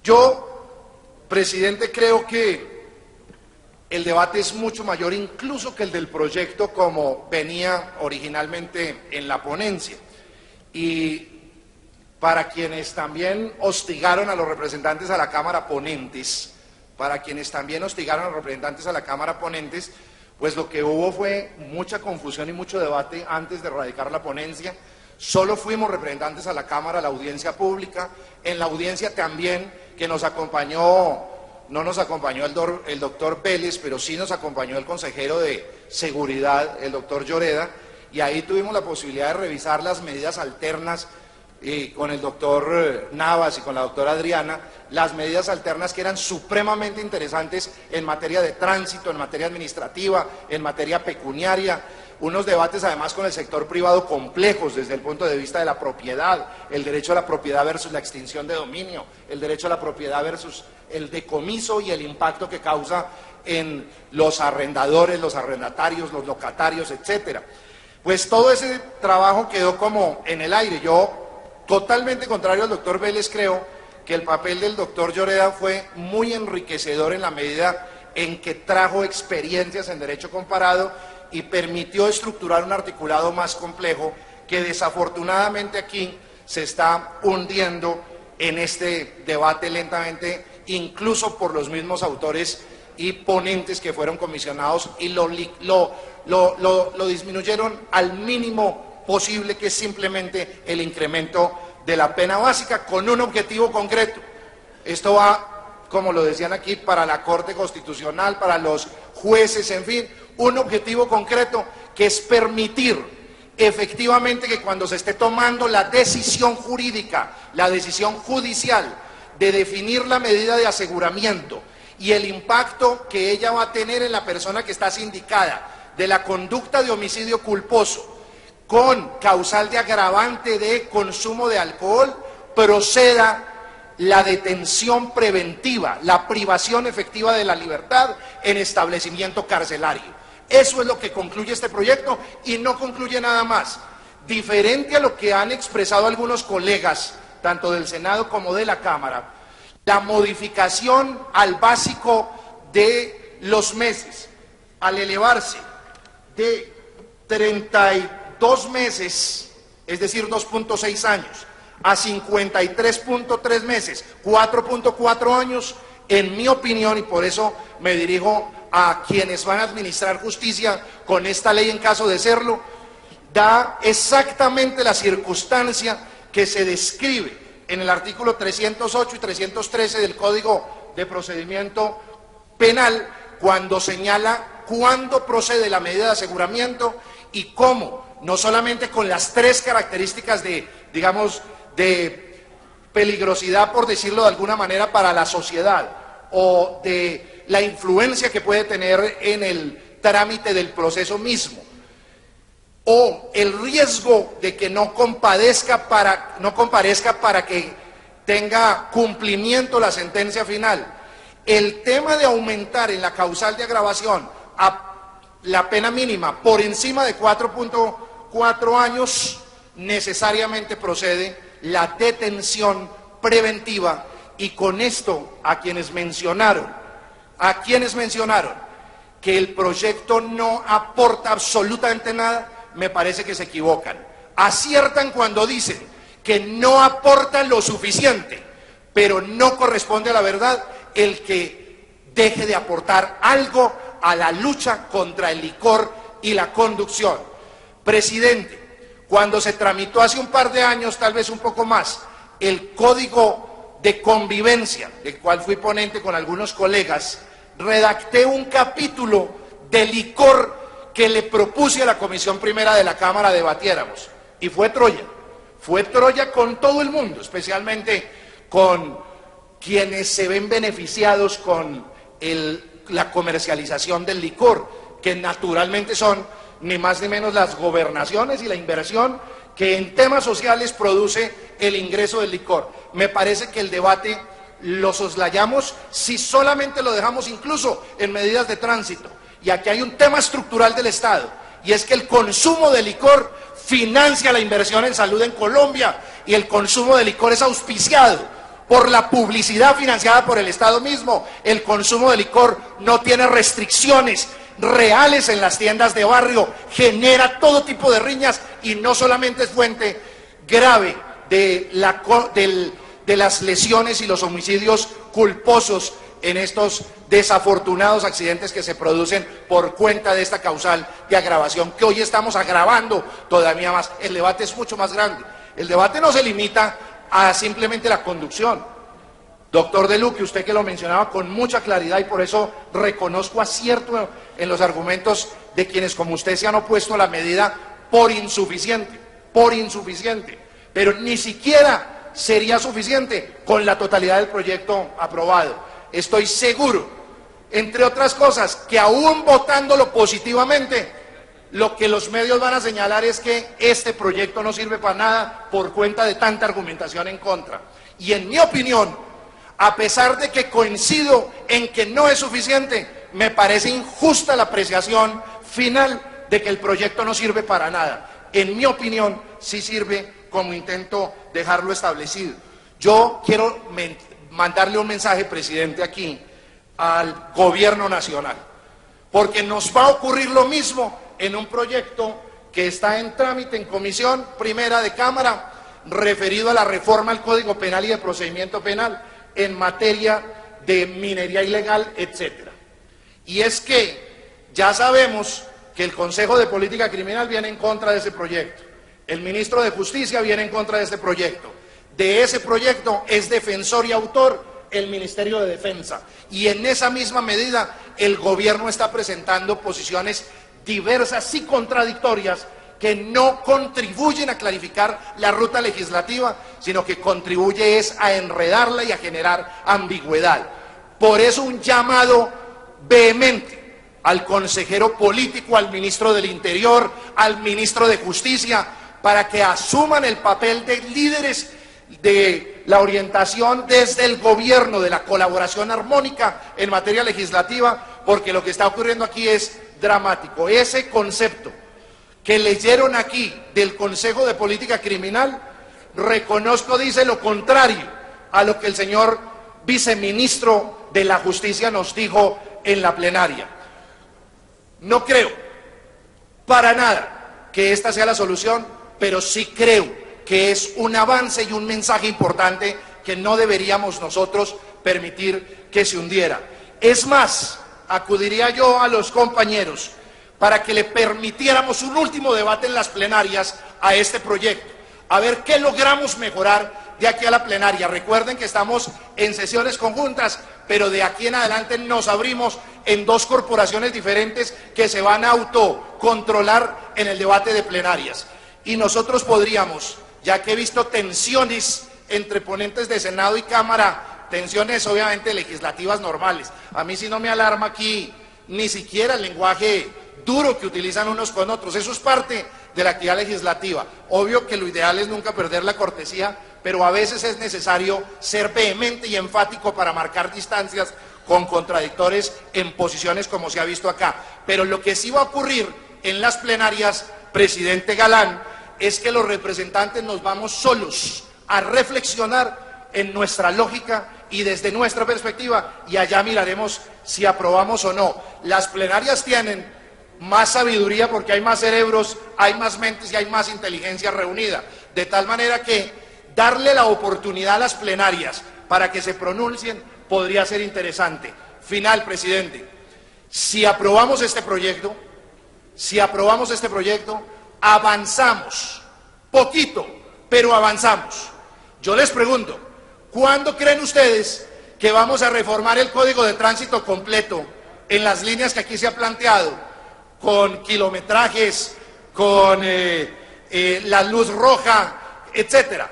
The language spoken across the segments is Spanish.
Yo, presidente, creo que el debate es mucho mayor incluso que el del proyecto como venía originalmente en la ponencia. Y para quienes también hostigaron a los representantes a la Cámara ponentes, pues lo que hubo fue mucha confusión y mucho debate antes de radicar la ponencia. Solo fuimos representantes a la Cámara, a la audiencia pública. En la audiencia también, que nos acompañó, no nos acompañó el doctor Vélez, pero sí nos acompañó el consejero de Seguridad, el doctor Lloreda, y ahí tuvimos la posibilidad de revisar las medidas alternas con el doctor Navas y con la doctora Adriana, las medidas alternas que eran supremamente interesantes en materia de tránsito, en materia administrativa, en materia pecuniaria, unos debates además con el sector privado complejos desde el punto de vista de la propiedad, el derecho a la propiedad versus la extinción de dominio, el derecho a la propiedad versus el decomiso y el impacto que causa en los arrendadores, los arrendatarios, los locatarios, etcétera. Pues todo ese trabajo quedó como en el aire. Yo, totalmente contrario al doctor Vélez, creo que el papel del doctor Lloreda fue muy enriquecedor en la medida en que trajo experiencias en derecho comparado y permitió estructurar un articulado más complejo que desafortunadamente aquí se está hundiendo en este debate lentamente, incluso por los mismos autores y ponentes que fueron comisionados y lo disminuyeron al mínimo posible, que es simplemente el incremento de la pena básica con un objetivo concreto. Esto va, como lo decían aquí, para la Corte Constitucional, para los jueces, en fin, un objetivo concreto que es permitir efectivamente que cuando se esté tomando la decisión jurídica, la decisión judicial de definir la medida de aseguramiento y el impacto que ella va a tener en la persona que está sindicada de la conducta de homicidio culposo con causal de agravante de consumo de alcohol, proceda la detención preventiva, la privación efectiva de la libertad en establecimiento carcelario. Eso es lo que concluye este proyecto y no concluye nada más. Diferente a lo que han expresado algunos colegas, tanto del Senado como de la Cámara, la modificación al básico de los meses, al elevarse de 32 meses, es decir, 2.6 años, a 53.3 meses, 4.4 años, en mi opinión, y por eso me dirijo a quienes van a administrar justicia con esta ley en caso de serlo, da exactamente la circunstancia que se describe en el artículo 308 y 313 del Código de Procedimiento Penal, cuando señala cuándo procede la medida de aseguramiento y cómo, no solamente con las tres características de, digamos, de peligrosidad, por decirlo de alguna manera, para la sociedad, o de la influencia que puede tener en el trámite del proceso mismo, o el riesgo de que no comparezca para que tenga cumplimiento la sentencia final. El tema de aumentar en la causal de agravación a la pena mínima por encima de 4.4 años, necesariamente procede la detención preventiva, y con esto a quienes mencionaron que el proyecto no aporta absolutamente nada, me parece que se equivocan. Aciertan cuando dicen que no aportan lo suficiente, pero no corresponde a la verdad el que deje de aportar algo a la lucha contra el licor y la conducción. Presidente, cuando se tramitó hace un par de años, tal vez un poco más, el Código de Convivencia, del cual fui ponente con algunos colegas, redacté un capítulo de licor que le propuse a la Comisión Primera de la Cámara debatiéramos, y fue Troya con todo el mundo, especialmente con quienes se ven beneficiados con la comercialización del licor, que naturalmente son ni más ni menos las gobernaciones y la inversión que en temas sociales produce el ingreso del licor. Me parece que el debate lo soslayamos si solamente lo dejamos incluso en medidas de tránsito. Y aquí hay un tema estructural del Estado, y es que el consumo de licor financia la inversión en salud en Colombia, y el consumo de licor es auspiciado por la publicidad financiada por el Estado mismo. El consumo de licor no tiene restricciones reales en las tiendas de barrio, genera todo tipo de riñas y no solamente es fuente grave de las lesiones y los homicidios culposos en estos desafortunados accidentes que se producen por cuenta de esta causal de agravación que hoy estamos agravando todavía más. El debate es mucho más grande. El debate no se limita a simplemente la conducción. Doctor De Luque, usted que lo mencionaba con mucha claridad y por eso reconozco acierto en los argumentos de quienes como usted se han opuesto a la medida por insuficiente, pero ni siquiera sería suficiente con la totalidad del proyecto aprobado. Estoy seguro, entre otras cosas, que aún votándolo positivamente, lo que los medios van a señalar es que este proyecto no sirve para nada por cuenta de tanta argumentación en contra. Y en mi opinión, a pesar de que coincido en que no es suficiente, me parece injusta la apreciación final de que el proyecto no sirve para nada. En mi opinión, sí sirve como intento dejarlo establecido. Yo quiero mandarle un mensaje, presidente, aquí al gobierno nacional, porque nos va a ocurrir lo mismo en un proyecto que está en trámite en comisión primera de Cámara, referido a la reforma al Código Penal y de Procedimiento Penal en materia de minería ilegal, etcétera. Y es que ya sabemos que el Consejo de Política Criminal viene en contra de ese proyecto, el ministro de Justicia viene en contra de ese proyecto. De ese proyecto es defensor y autor el Ministerio de Defensa. Y en esa misma medida el gobierno está presentando posiciones diversas y contradictorias que no contribuyen a clarificar la ruta legislativa, sino que contribuye es a enredarla y a generar ambigüedad. Por eso un llamado vehemente al consejero político, al ministro del Interior, al ministro de Justicia, para que asuman el papel de líderes de la orientación desde el gobierno, de la colaboración armónica en materia legislativa, porque lo que está ocurriendo aquí es dramático. Ese concepto que leyeron aquí del Consejo de Política Criminal, reconozco, dice lo contrario a lo que el señor viceministro de la Justicia nos dijo en la plenaria. No creo para nada que esta sea la solución, pero sí creo que es un avance y un mensaje importante que no deberíamos nosotros permitir que se hundiera. Es más, acudiría yo a los compañeros para que le permitiéramos un último debate en las plenarias a este proyecto, a ver qué logramos mejorar de aquí a la plenaria. Recuerden que estamos en sesiones conjuntas, pero de aquí en adelante nos abrimos en dos corporaciones diferentes que se van a autocontrolar en el debate de plenarias. Y nosotros podríamos, ya que he visto tensiones entre ponentes de Senado y Cámara, tensiones obviamente legislativas normales, a mí sí no me alarma aquí ni siquiera el lenguaje duro que utilizan unos con otros, eso es parte de la actividad legislativa. Obvio que lo ideal es nunca perder la cortesía, pero a veces es necesario ser vehemente y enfático para marcar distancias con contradictores en posiciones como se ha visto acá. Pero lo que sí va a ocurrir en las plenarias, presidente Galán, es que los representantes nos vamos solos a reflexionar en nuestra lógica y desde nuestra perspectiva, y allá miraremos si aprobamos o no. Las plenarias tienen más sabiduría porque hay más cerebros, hay más mentes y hay más inteligencia reunida, de tal manera que darle la oportunidad a las plenarias para que se pronuncien podría ser interesante. Final, presidente, si aprobamos este proyecto, avanzamos, poquito, pero avanzamos. Yo les pregunto, ¿cuándo creen ustedes que vamos a reformar el Código de Tránsito completo en las líneas que aquí se ha planteado, con kilometrajes, con la luz roja, etcétera?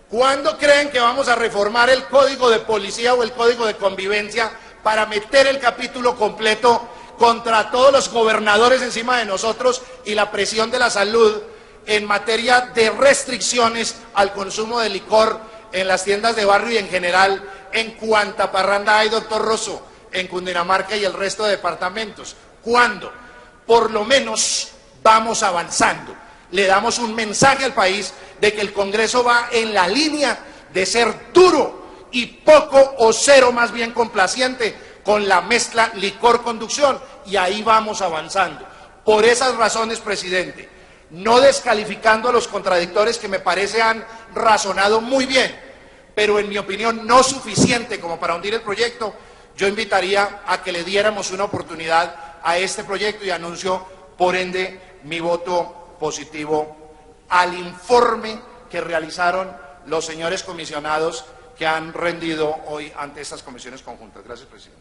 ¿Cuándo creen que vamos a reformar el Código de Policía o el Código de Convivencia para meter el capítulo completo contra todos los gobernadores encima de nosotros y la presión de la salud en materia de restricciones al consumo de licor en las tiendas de barrio y en general en cuanta parranda hay, doctor Rosso, en Cundinamarca y el resto de departamentos? ¿Cuándo? Por lo menos vamos avanzando. Le damos un mensaje al país de que el Congreso va en la línea de ser duro y poco o cero más bien complaciente con la mezcla licor-conducción, y ahí vamos avanzando. Por esas razones, presidente, no descalificando a los contradictores que me parece han razonado muy bien, pero en mi opinión no suficiente como para hundir el proyecto, yo invitaría a que le diéramos una oportunidad a este proyecto y anuncio, por ende, mi voto positivo al informe que realizaron los señores comisionados que han rendido hoy ante estas comisiones conjuntas. Gracias, presidente.